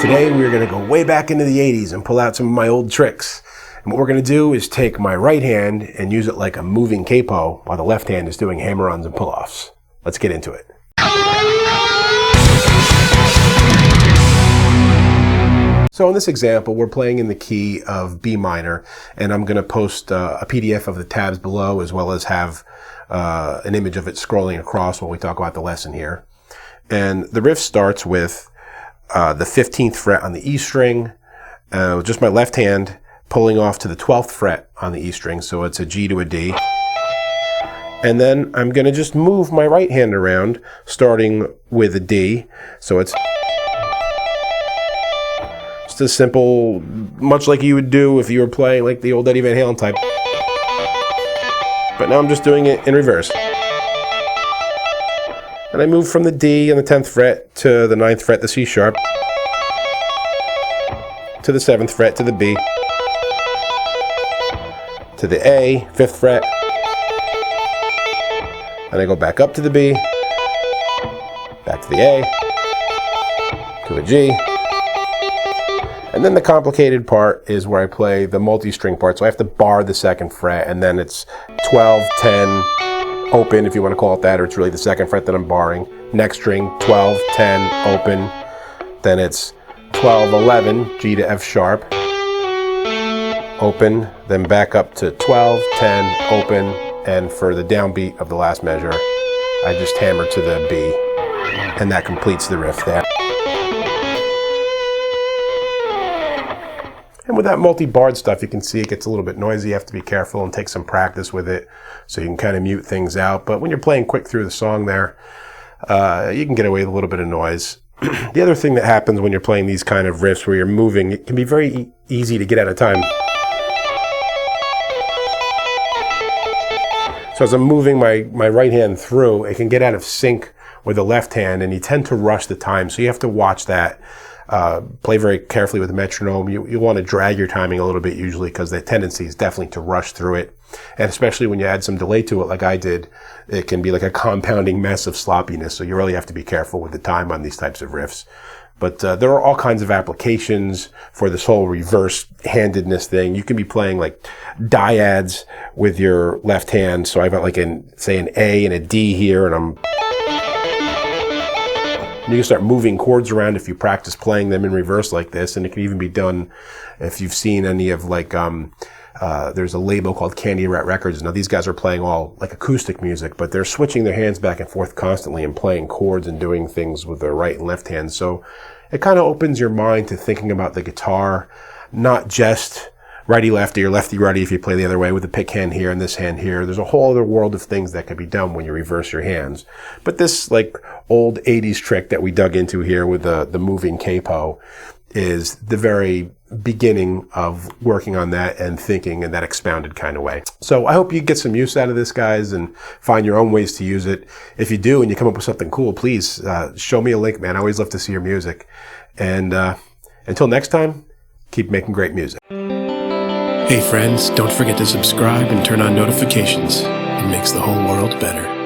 Today we're going to go way back into the 80s and pull out some of my old tricks. And what we're going to do is take my right hand and use it like a moving capo while the left hand is doing hammer-ons and pull-offs. Let's get into it. So in this example, we're playing in the key of B minor, and I'm going to post a PDF of the tabs below, as well as have an image of it scrolling across while we talk about the lesson here. And the riff starts with the 15th fret on the E string, just my left hand pulling off to the 12th fret on the E string, so it's a G to a D. And then I'm going to just move my right hand around, starting with a D, so it's just a simple, much like you would do if you were playing like the old Eddie Van Halen type. But now I'm just doing it in reverse. And I move from the D on the 10th fret to the 9th fret, the C sharp, to the 7th fret, to the B, to the A, 5th fret, and I go back up to the B, back to the A, to a G, and then the complicated part is where I play the multi-string part, so I have to bar the 2nd fret, and then it's 12, 10, open, if you want to call it that, or it's really the 2nd fret that I'm barring. Next string, 12, 10, open. Then it's 12, 11, G to F sharp, open. Then back up to 12, 10, open. And for the downbeat of the last measure, I just hammer to the B, and that completes the riff there. And with that multi-barred stuff, you can see it gets a little bit noisy. You have to be careful and take some practice with it so you can kind of mute things out. But when you're playing quick through the song there, you can get away with a little bit of noise. The other thing that happens when you're playing these kind of riffs where you're moving, it can be very easy to get out of time. So as I'm moving my right hand through, it can get out of sync with the left hand, and you tend to rush the time. So you have to watch that. Play very carefully with the metronome. You want to drag your timing a little bit usually, because the tendency is definitely to rush through it. And especially when you add some delay to it like I did, it can be like a compounding mess of sloppiness. So you really have to be careful with the time on these types of riffs. But there are all kinds of applications for this whole reverse-handedness thing. You can be playing like dyads with your left hand. So I've got like say an A and a D here, and you can start moving chords around if you practice playing them in reverse like this. And it can even be done if you've seen any of like, there's a label called Candy Rat Records. Now these guys are playing all like acoustic music, but they're switching their hands back and forth constantly and playing chords and doing things with their right and left hands. So it kind of opens your mind to thinking about the guitar, not just righty-lefty or lefty-righty if you play the other way with the pick hand here and this hand here. There's a whole other world of things that could be done when you reverse your hands. But this like old 80s trick that we dug into here with the moving capo is the very beginning of working on that and thinking in that expounded kind of way. So I hope you get some use out of this, guys, and find your own ways to use it. If you do and you come up with something cool, please show me a link, man. I always love to see your music. And until next time, keep making great music. Hey friends, don't forget to subscribe and turn on notifications. It makes the whole world better.